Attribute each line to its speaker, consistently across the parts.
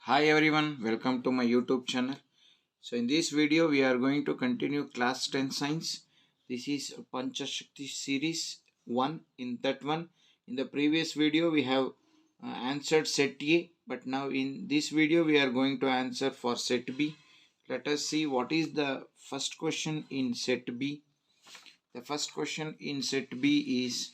Speaker 1: Hi everyone, welcome to my YouTube channel. So in this video we are going to continue class 10 science. This is Panchashakti series 1. In that one, in the previous video we have answered set A, but now in this video we are going to answer for set B. Let us see what is the first question in set B. The first question in set B is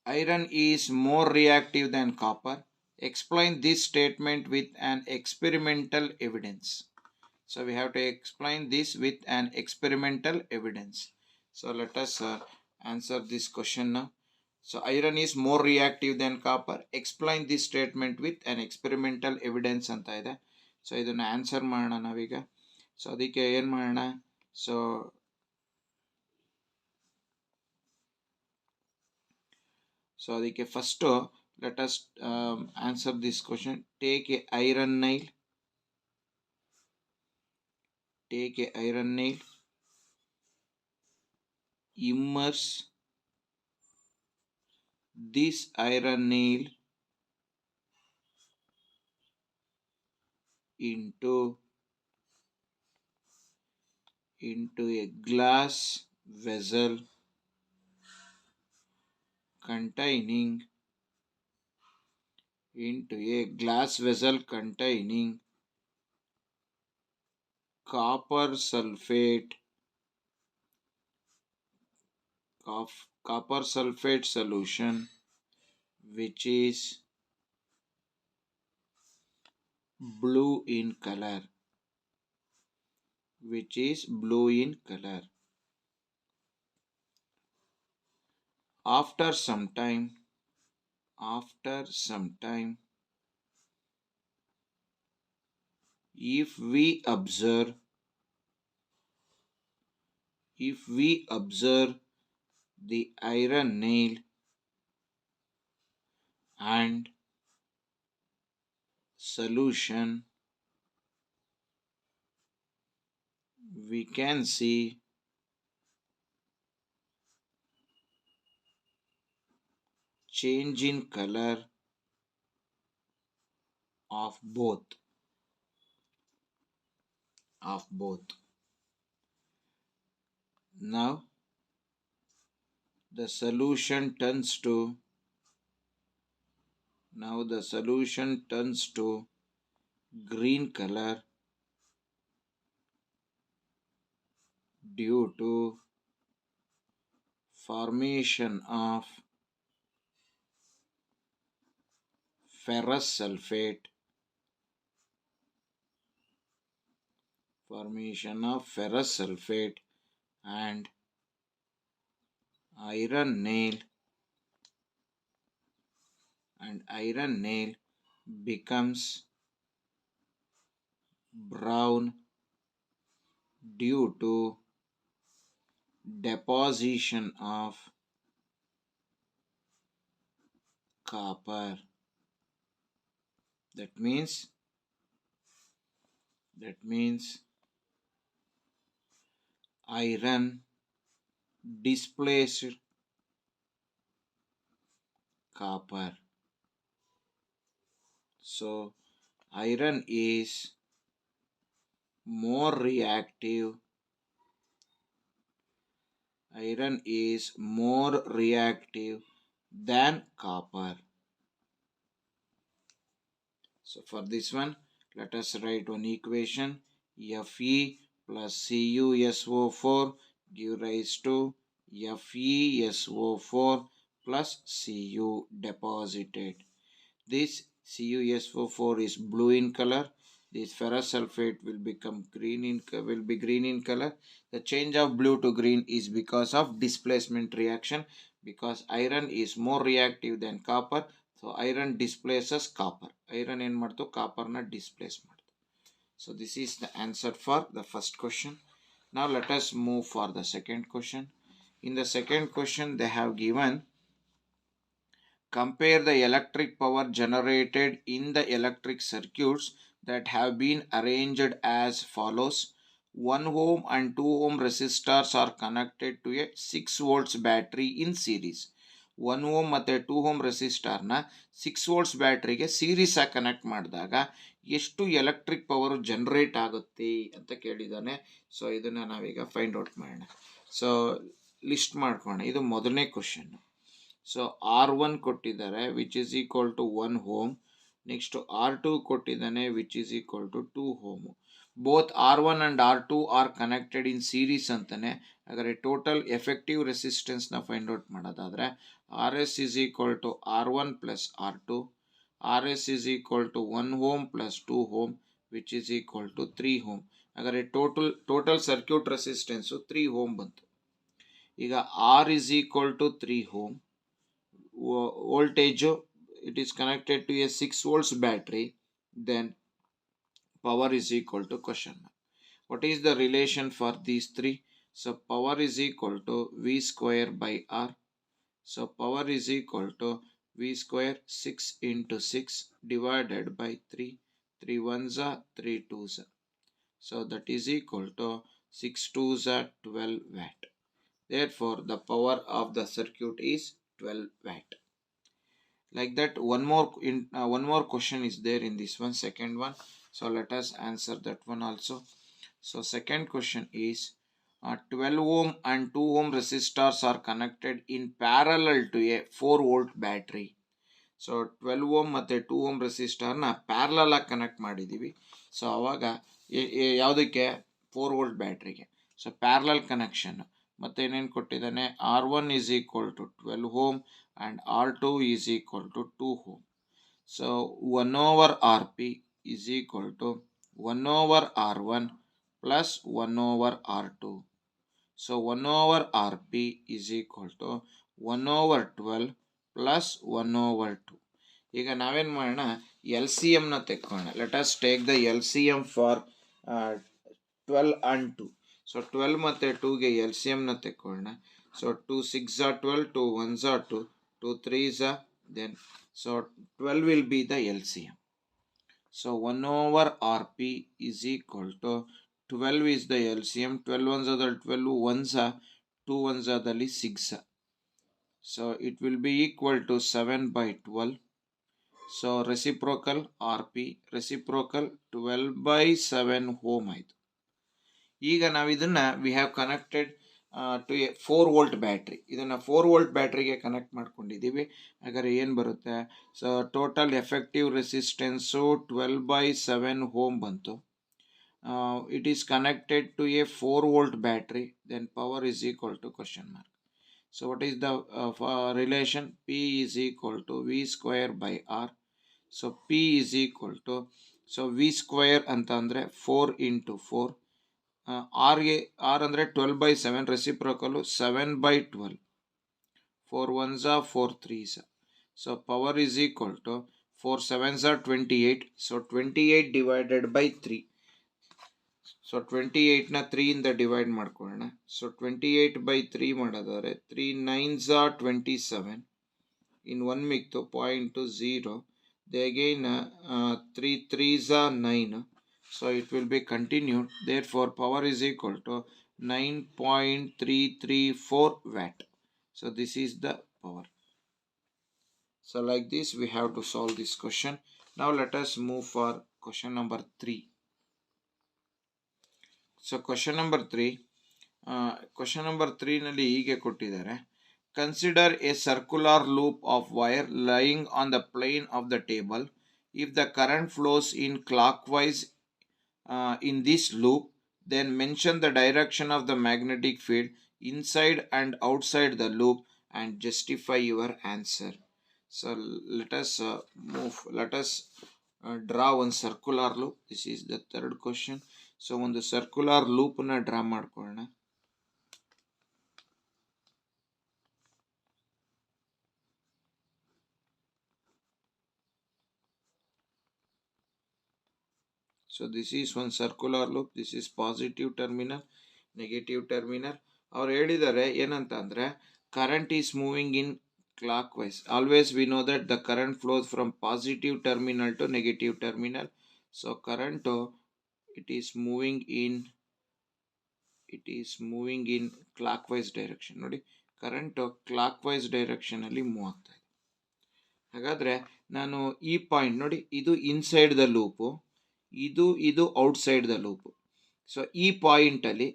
Speaker 1: iron is more reactive than copper. Explain this statement with an experimental evidence. So we have to explain this with an experimental evidence. So let us answer this question now. So iron is more reactive than copper. Explain this statement with an experimental evidence ಅಂತ ಇದೆ. So ಇದನ್ನ answer ಮಾಡೋಣ ನಾವೀಗ. So ಅದಕ್ಕೆ ಏನು ಮಾಡೋಣ? So ಅದಕ್ಕೆ first let us answer this question. Take a iron nail. Immerse this iron nail into a glass vessel containing copper sulfate solution, which is blue in color. After some time, if we observe the iron nail and solution, we can see change in color of both. Now the solution turns to green color due to formation of ferrous sulfate and iron nail becomes brown due to deposition of copper. That means iron displaced copper. So iron is more reactive than copper. So for this one, let us write one equation. Fe plus CuSO4 give rise to FeSO4 plus Cu deposited. This CuSO4 is blue in color. This ferrous sulfate will be green in color. The change of blue to green is because of displacement reaction, because iron is more reactive than copper. So iron displaces copper. Iron ಏನು ಮಾಡ್ತು copper na displace ಮಾಡ್ತು. So this is the answer for the first question. Now let us move for the second question. In the second question they have given, compare the electric power generated in the electric circuits that have been arranged as follows. 1 ohm and 2 ohm resistors are connected to a 6 volts battery in series. 1 ohm ಮತ್ತು 2 ohm ರೆಸಿಸ್ಟಾರ್ನ 6 volts ಬ್ಯಾಟ್ರಿಗೆ series ಆಗಿ connect ಮಾಡಿದಾಗ ಎಷ್ಟು electric power generate ಆಗುತ್ತೆ ಅಂತ ಕೇಳಿದ್ದಾನೆ. So ಇದನ್ನು ನಾವೀಗ find out ಮಾಡೋಣ. So list ಮಾಡ್ಕೋಣ. ಇದು ಮೊದಲನೇ ಕ್ವಶನ್. ಸೊ R1 ಕೊಟ್ಟಿದ್ದಾರೆ which is equal to 1 ohm. Next R2 ಕೊಟ್ಟಿದ್ದಾನೆ which is equal to 2 ohm. Both R1 and R2 are connected in series ಅಂತಾನೆ. ಹಾಗಾದರೆ ಟೋಟಲ್ ಎಫೆಕ್ಟಿವ್ ರೆಸಿಸ್ಟೆನ್ಸ್ನ ಫೈಂಡ್ ಔಟ್ ಮಾಡೋದಾದರೆ RS is equal to R1 plus R2. RS is equal to 1 ohm plus 2 ohm which is equal to 3 ohm. ಹಾಗಾದರೆ total circuit resistance 3 ohm ಬಂತು. ಈಗ R is equal to 3 ohm. Voltage it is connected to a 6 volts battery. Then power is equal to question mark. What is the relation for these three? So power is equal to V square by R. So power is equal to V square 6 into 6 divided by 3. 3 ones are 3 twos are. So that is equal to 6 twos are 12 watt. Therefore the power of the circuit is 12 watt. Like that, one more question is there in this one, second one. So let us answer that one also. So second question is 12 ohm and 2 ohm resistors are connected in parallel to a 4 volt battery. So 12 ohm ಮತ್ತು 2 ohm ರೆಸಿಸ್ಟರ್ನ parallel ಆಗಿ connect ಮಾಡಿದ್ದೀವಿ. So ಅವಾಗ ಯಾವುದಕ್ಕೆ 4 volt ಬ್ಯಾಟ್ರಿಗೆ. So parallel connection. ಮತ್ತು ಏನೇನು ಕೊಟ್ಟಿದ್ದಾನೆ, R1 is equal to 12 ohm and R2 is equal to 2 ohm. So 1 over Rp is equal to 1 over R1 plus 1 over R2. So 1 over Rp is equal to 1 over 12 plus 1 over 2. ಈಗ ನಾವೇನು ಮಾಡೋಣ, L C ಎಮ್ನ ತೆಕ್ಕೋಣ. Let us take the L C M for 12 and 2. So 12 ಮತ್ತು 2ಗೆ L C ಎಮ್ನ ತೆಕ್ಕೊಳ್ಳೋಣ. So 2 6 are 12, 2 1s are 2, 2 3s are then. So 12 will be the LCM. So 1 over Rp is equal to 12 is the LCM. 12 ones are the 12 ones are 2 ones are the 6. So it will be equal to 7 by 12. So reciprocal Rp reciprocal 12 by 7 ohm ಆಯಿತು. ಈಗ ನಾವು ಇದನ್ನು we have connected to a 4 volt battery. ಇದನ್ನು 4 volt ಬ್ಯಾಟ್ರಿಗೆ connect ಮಾಡ್ಕೊಂಡಿದ್ದೀವಿ. ಹಾಗಾದರೆ ಏನು ಬರುತ್ತೆ, so total effective resistance 12 by 7 ohm ಬಂತು. It is connected to a 4 volt battery. Then power is equal to question mark. So what is the relation, P is equal to V square by R. So P is equal to, so V square ಅಂತ ಅಂದರೆ 4 into 4. R ಅಂದರೆ 12 by 7, ರೆಸಿಪ್ರೋಕಲು 7 by 12. 4 1s are 4 3s. So power is equal to 4 7s are 28. So 28 divided by 3. So 28ನ 3ಇಂದ divide ಮಾಡ್ಕೊಳ್ಳೋಣ. So 28 by 3 ಮಾಡೋದಾದರೆ 3 9s are 27. In 1 ಮಿಕ್ತು 0.0. They again 3 3s are 9. So it will be continued. Therefore power is equal to 9.334 watt. So this is the power. So like this we have to solve this question. Now let us move for question number 3. So question number 3 ನಲ್ಲಿ ಹೀಗೆ ಕೊಟ್ಟಿದ್ದಾರೆ. Consider a circular loop of wire lying on the plane of the table. If the current flows in clockwise in this loop, then mention the direction of the magnetic field inside and outside the loop and justify your answer. So let us draw one circular loop. This is the third question. So ಒಂದು circular loop ನ draw ಮಾಡ್ಕೊಳ್ಳೋಣ. So this is one circular loop. This is positive terminal, negative terminal. ಅವ್ರು ಹೇಳಿದ್ದಾರೆ ಏನಂತ ಅಂದರೆ current is moving in clockwise. Always we know that the current flows from positive terminal to negative terminal. So current it is moving in clockwise direction. ನೋಡಿ, current clockwise ಡೈರೆಕ್ಷನಲ್ಲಿ move ಆಗ್ತಾ ಇದೆ. ಹಾಗಾದರೆ ನಾನು ಈ ಪಾಯಿಂಟ್ ನೋಡಿ, ಇದು inside the loop, ಇದು ಔಟ್ಸೈಡ್ ದ ಲೂಪು. ಸೊ ಈ ಪಾಯಿಂಟಲ್ಲಿ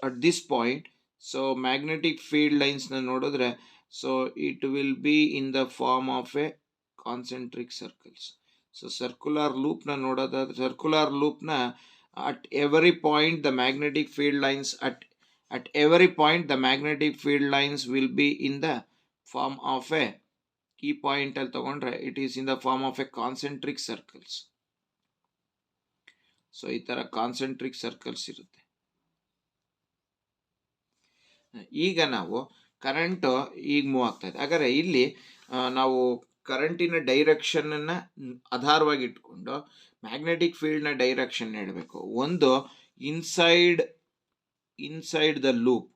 Speaker 1: at this point, so magnetic field lines ನೋಡಿದ್ರೆ, so it will be in the form of a concentric circles. So circular ಲೂಪ್ನ ನೋಡೋದಾದ್ರೆ, ಸರ್ಕ್ಯುಲರ್ ಲೂಪ್ನ at every point the magnetic field lines at every point the magnetic field lines will be in the form of a key point ಅಲ್ಲಿ ತಗೊಂಡ್ರೆ it is in the form of a concentric circles. So ಈ ತರ concentric circles ಇರುತ್ತೆ. ಈಗ ನಾವು current ಈಗ move ಆಗ್ತಾ ಇದೆ. ಹಾಗಾದ್ರೆ ಇಲ್ಲಿ ನಾವು ಕರೆಂಟಿನ ಡೈರೆಕ್ಷನ್ ಅನ್ನ ಆಧಾರವಾಗಿ ಇಟ್ಕೊಂಡು ಮ್ಯಾಗ್ನೆಟಿಕ್ ಫೀಲ್ಡ್ನ ಡೈರೆಕ್ಷನ್ ಹೇಳಬೇಕು. ಒಂದು ಇನ್ಸೈಡ್ ದ ಲೂಪ್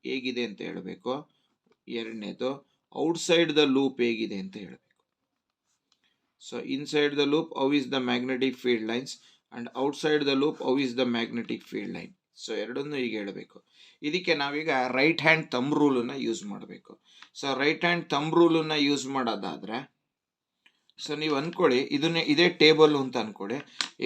Speaker 1: ಹೇಗಿದೆ ಅಂತ ಹೇಳಬೇಕು. ಎರಡನೇದು ಔಟ್ಸೈಡ್ ದ ಲೂಪ್ ಹೇಗಿದೆ ಅಂತ ಹೇಳಬೇಕು. So inside the loop how is the magnetic field lines and outside the loop how is the magnetic field line. So ಎರಡನ್ನೂ ಈಗ ಹೇಳಬೇಕು. ಇದಕ್ಕೆ ನಾವೀಗ ರೈಟ್ ಹ್ಯಾಂಡ್ ಥಂಬ್ ರೂಲನ್ನು ಯೂಸ್ ಮಾಡಬೇಕು. ಸೊ ರೈಟ್ ಹ್ಯಾಂಡ್ ಥಂಬ್ ರೂಲನ್ನು ಯೂಸ್ ಮಾಡೋದಾದ್ರೆ, ಸೊ ನೀವು ಅಂದ್ಕೊಳ್ಳಿ ಇದೇ ಟೇಬಲ್ ಅಂತ ಅಂದ್ಕೊಳ್ಳಿ.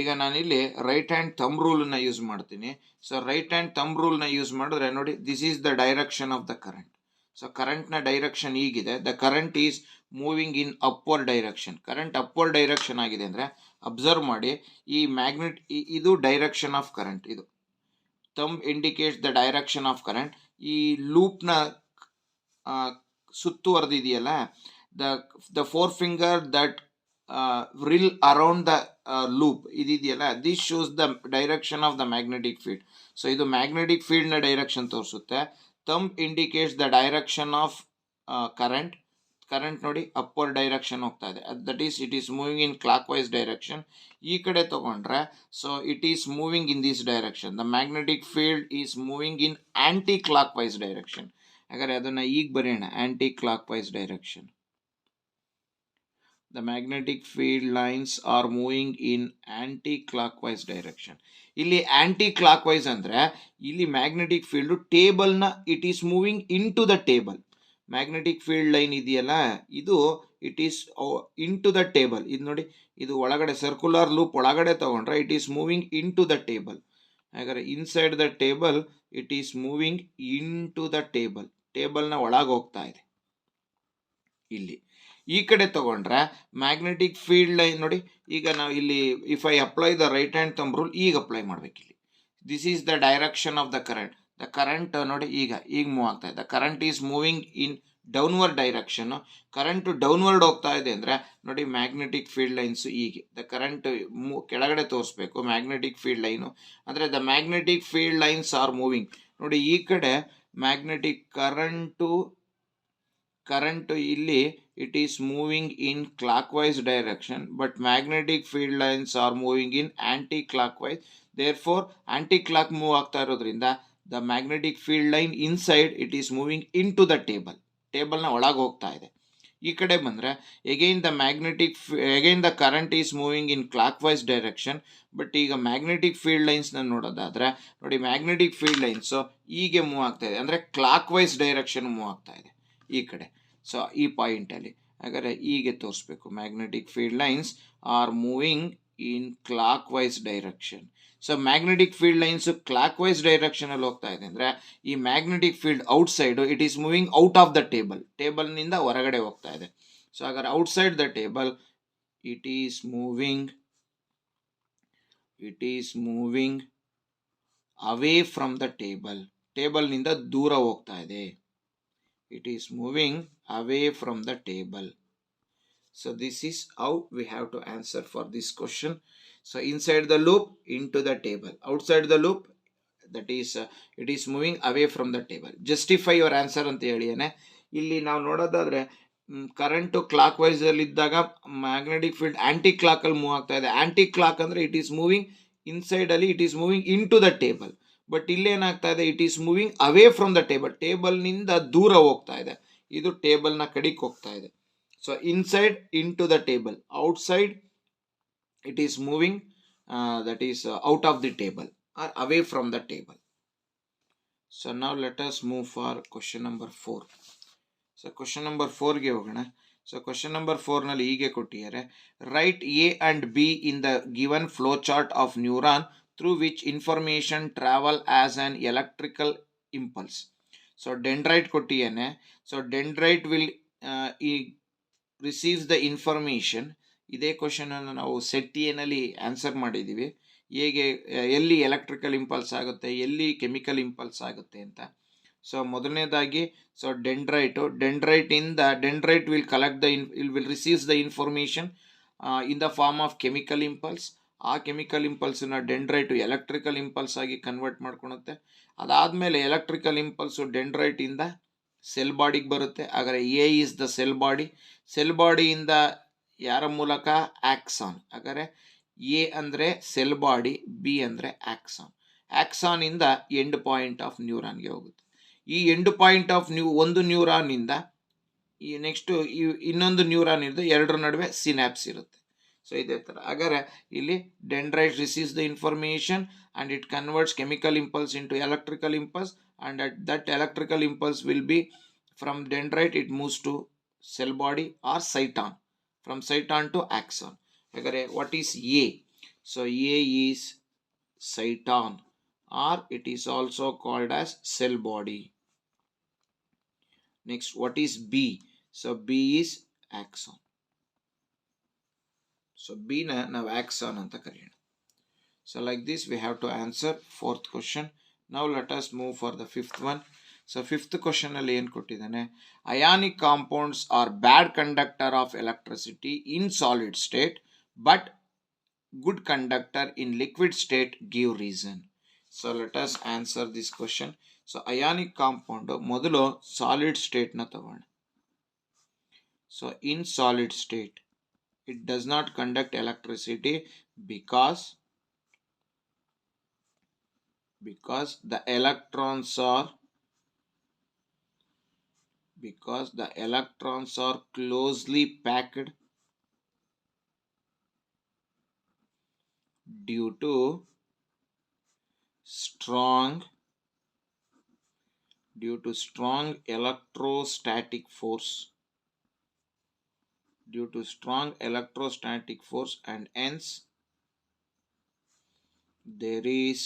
Speaker 1: ಈಗ ನಾನಿಲ್ಲಿ ರೈಟ್ ಹ್ಯಾಂಡ್ ಥಂಬ್ ರೂಲನ್ನ ಯೂಸ್ ಮಾಡ್ತೀನಿ. ಸೊ ರೈಟ್ ಹ್ಯಾಂಡ್ ಥಂಬ್ ರೂಲ್ನ ಯೂಸ್ ಮಾಡಿದ್ರೆ ನೋಡಿ, this is the direction of the current. So ಕರೆಂಟ್ನ ಡೈರೆಕ್ಷನ್ ಹೀಗಿದೆ. The current is moving in upward direction. Current upward direction ಆಗಿದೆ ಅಂದರೆ ಅಬ್ಸರ್ವ್ ಮಾಡಿ, ಈ ಮ್ಯಾಗ್ನೆಟ್ ಇದು ಡೈರೆಕ್ಷನ್ ಆಫ್ ಕರೆಂಟ್. ಇದು thumb indicates the direction of current. ಈ ಲೂಪ್ನ ಸುತ್ತುವರೆದಿದೆಯಲ್ಲ, the forefinger that rill around the loop ಇದೆಯಲ್ಲ, this shows the direction of the magnetic field. So ಇದು magnetic field ನ ಡೈರೆಕ್ಷನ್ ತೋರಿಸುತ್ತೆ. Thumb indicates the direction of current. Current ನೋಡಿ upward direction ಹೋಗ್ತಾ ಇದೆ, that is it is moving in clock wise direction. ಈ ಕಡೆ ತಗೊಂಡ್ರೆ, so it is moving in this direction. The magnetic field is moving in aunty clock wise direction. ಹಾಗಾದ್ರೆ ಅದನ್ನ ಈಗ ಬರೆಯೋಣ, aunty clock wise direction. The magnetic field lines are moving in anti-clockwise direction. ಇಲ್ಲಿ anti-clockwise ಅಂದ್ರೆ ಇಲ್ಲಿ magnetic field ಟೇಬಲ್ನ it is moving into the table. Magnetic field line ಇದೆಯಲ್ಲ, ಇದು it is into the table. ಇದು ನೋಡಿ, ಇದು ಒಳಗಡೆ ಸರ್ಕ್ಯುಲರ್ ಲೂಪ್ ಒಳಗಡೆ ತಗೊಂಡ್ರೆ it is moving into the table. ಹಾಗಾದ್ರೆ inside the table it is moving into the table. ಟೇಬಲ್ನ ಒಳಗೆ ಹೋಗ್ತಾ ಇದೆ. ಇಲ್ಲಿ ಈ ಕಡೆ ತಗೊಂಡ್ರೆ ಮ್ಯಾಗ್ನೆಟಿಕ್ ಫೀಲ್ಡ್ ಲೈನ್ ನೋಡಿ, ಈಗ ನಾವು ಇಲ್ಲಿ if I apply the right hand thumb rule, ಈಗ ಅಪ್ಲೈ ಮಾಡ್ಬೇಕು. ಇಲ್ಲಿ this is the direction of the current. The current ನೋಡಿ ಈಗ ಮೂವ್ ಆಗ್ತಾ ಇದೆ. The current is moving in downward direction. Current downward ಹೋಗ್ತಾ ಇದೆ ಅಂದ್ರೆ ನೋಡಿ, ಮ್ಯಾಗ್ನೆಟಿಕ್ ಫೀಲ್ಡ್ ಲೈನ್ಸ್ ಹೀಗೆ. ದ ಕರೆಂಟ್ ಕೆಳಗಡೆ ತೋರಿಸ್ಬೇಕು ಮ್ಯಾಗ್ನೆಟಿಕ್ ಫೀಲ್ಡ್ ಲೈನು, ಅಂದ್ರೆ the magnetic field lines are moving. ನೋಡಿ ಈ ಕಡೆ ಮ್ಯಾಗ್ನೆಟಿಕ್ ಕರೆಂಟ್ ಇಲ್ಲಿ it is moving in clockwise direction, but magnetic field lines are moving in anti-clockwise. Therefore anti-clock move ಆಗ್ತಾ ಇರೋದ್ರಿಂದ the magnetic field line inside it is moving into the table. Table ನ ಒಳಗೆ ಹೋಗ್ತಾ ಇದೆ. ಈ ಕಡೆ ಬಂದ್ರೆ again the current is moving in clockwise direction, but ಈಗ ಮ್ಯಾಗ್ನೆಟಿಕ್ ಫೀಲ್ಡ್ ಲೈನ್ಸ್ ನ ನೋಡೋದಾದ್ರೆ ನೋಡಿ, ಮ್ಯಾಗ್ನೆಟಿಕ್ ಫೀಲ್ಡ್ ಲೈನ್ಸ್ ಹೀಗೆ ಮೂವ್ ಆಗ್ತಾ ಇದೆ, ಅಂದ್ರೆ ಕ್ಲಾಕ್ ವೈಸ್ ಡೈರೆಕ್ಷನ್ ಮೂವ್ ಆಗ್ತಾ ಇದೆ ಈ ಕಡೆ. ಸೊ ಈ ಪಾಯಿಂಟಲ್ಲಿ ಹಾಗಾದರೆ ಹೀಗೆ ತೋರಿಸ್ಬೇಕು, magnetic field lines are moving in clock wise direction. So magnetic field lines clock wise direction ಅಲ್ಲಿ ಹೋಗ್ತಾ ಇದೆ ಅಂದರೆ ಈ magnetic field outside it is moving out of the table. ಟೇಬಲ್ನಿಂದ ಹೊರಗಡೆ ಹೋಗ್ತಾ ಇದೆ. ಸೊ ಹಾಗಾದ್ರೆ outside the table it is moving away from the table. ಟೇಬಲ್ನಿಂದ ದೂರ ಹೋಗ್ತಾ ಇದೆ. It is moving away from the table. So this is how we have to answer for this question. So inside the loop, into the table. Outside the loop, that is it is moving away from the table. Justify your answer ಅಂತ ಹೇಳಿಯೇನೆ. ಇಲ್ಲಿ ನಾವು ನೋಡೋದಾದ್ರೆ current clockwise ಅಲ್ಲಿ ಇದ್ದಾಗ magnetic field anti clock ಅಲ್ಲಿ move ಆಗ್ತಾ ಇದೆ. Anti clock ಅಂದ್ರೆ ಇಟ್ ಈಸ್ ಮೂವಿಂಗ್ ಇನ್ಸೈಡ್ ಅಲ್ಲಿ, it is moving into the table. But ಇಲ್ಲೇನಾಗ್ತಾ ಇದೆ, it is moving away from the table. ಟೇಬಲ್ನಿಂದ ದೂರ ಹೋಗ್ತಾ ಇದೆ. ಇದು ಟೇಬಲ್ನ ಕಡೆಗೆ ಹೋಗ್ತಾ ಇದೆ. So inside into the table, outside it is moving that is out of the table or away from the table. So now let us move for question number 4. So question number 4 ಗೆ ಹೋಗೋಣ. So question number 4 ನಲ್ಲಿ ಹೀಗೆ ಕೊಟ್ಟಿದ್ದಾರೆ, write A and B in the given flow chart of neuron through which information travel as an electrical impulse. So dendrite ಕೊಟ್ಟಿಯೇನೆ. So dendrite will receives the information. ಇದೇ question ಅನ್ನು ನಾವು set A ನಲ್ಲಿ answer ಮಾಡಿದ್ದೀವಿ. ಹೇಗೆ ಎಲ್ಲಿ electrical impulse ಆಗುತ್ತೆ, ಎಲ್ಲಿ chemical impulse ಆಗುತ್ತೆ ಅಂತ. ಸೊ ಮೊದಲನೇದಾಗಿ so dendrite will collect will receives the information in the form of chemical impulse. ಆ ಕೆಮಿಕಲ್ ಇಂಪಲ್ಸ್ನ ಡೆಂಡ್ರೈಟ್ ಎಲೆಕ್ಟ್ರಿಕಲ್ ಇಂಪಲ್ಸ್ ಆಗಿ ಕನ್ವರ್ಟ್ ಮಾಡ್ಕೊಳುತ್ತೆ. ಅದಾದಮೇಲೆ ಎಲೆಕ್ಟ್ರಿಕಲ್ ಇಂಪಲ್ಸು ಡೆಂಡ್ರೈಟ್ ಇಂದ ಸೆಲ್ ಬಾಡಿಗೆ ಬರುತ್ತೆ. ಹಾಗಾದರೆ A is the cell body. Cell ಬಾಡಿಯಿಂದ ಯಾರ ಮೂಲಕ? ಆಕ್ಸಾನ್. ಹಾಗಾದರೆ ಎ ಅಂದರೆ ಸೆಲ್ ಬಾಡಿ, ಬಿ ಅಂದರೆ ಆಕ್ಸಾನ್. ಆಕ್ಸಾನ್ ಇಂದ ಎಂಡ್ ಪಾಯಿಂಟ್ ಆಫ್ ನ್ಯೂರಾನ್ಗೆ ಹೋಗುತ್ತೆ. ಈ ಎಂಡ್ ಪಾಯಿಂಟ್ ಆಫ್ ಒಂದು ನ್ಯೂರಾನ್ ಇಂದ ಈ ನೆಕ್ಸ್ಟ್ ಇನ್ನೊಂದು ನ್ಯೂರಾನ್ ಇಂದ ಎರಡರ ನಡುವೆ ಸಿನಾಪ್ಸ್ ಇರುತ್ತೆ. ಸೊ ಇದೇ ಥರ. ಹಾಗಾದರೆ ಇಲ್ಲಿ dendrite receives the information and it converts chemical impulse into electrical impulse, and that electrical impulse will be from dendrite, it moves to cell body or cyton, from cyton to axon. What is A? So A is cyton, or it is also called as cell body. Next, what is B? So B is axon. So B na ನಾವು axon ಅಂತ ಕರೆಯೋಣ. So like this we have to answer fourth question. Now let us move for the fifth one. So fifth question ಅಲ್ಲಿ ಏನು ಕೊಟ್ಟಿದ್ದಾನೆ, ionic compounds are bad conductor of electricity in solid state but good conductor in liquid state, give reason. So let us answer this question. So ionic compound ಮೊದಲು solid state ನ ತಗೋಣ. So in solid state it does not conduct electricity because the electrons are closely packed due to strong electrostatic force, and hence there is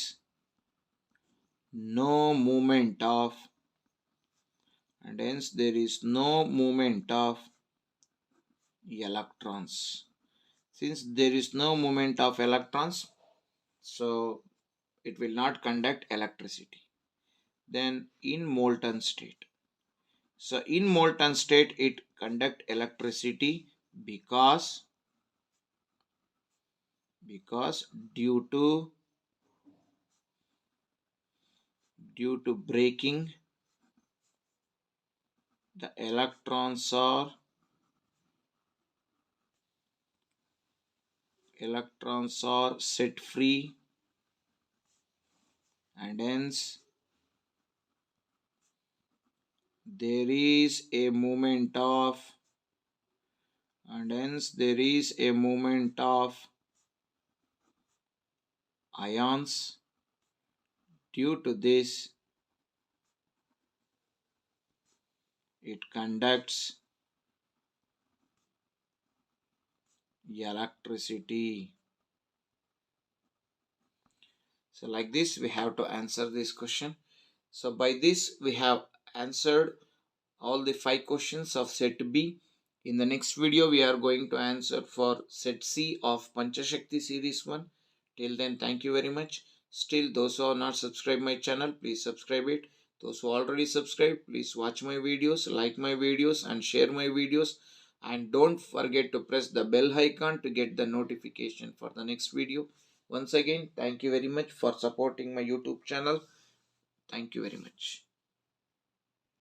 Speaker 1: no movement of electrons. Since there is no movement of electrons, so it will not conduct electricity. Then in molten state, so in molten state it conduct electricity because due to breaking, the electrons are set free, and hence there is a movement of ions. Due to this it conducts electricity. So like this we have to answer this question. So by this we have answered all the 5 questions of set B. In the next video we are going to answer for set C of Panchashakti series 1. Till then, thank you very much. Still, those who are not subscribed my channel, please subscribe it. Those who already subscribed, please watch my videos, like my videos and share my videos, and don't forget to press the bell icon to get the notification for the next video. Once again, thank you very much for supporting my YouTube channel. Thank you very much.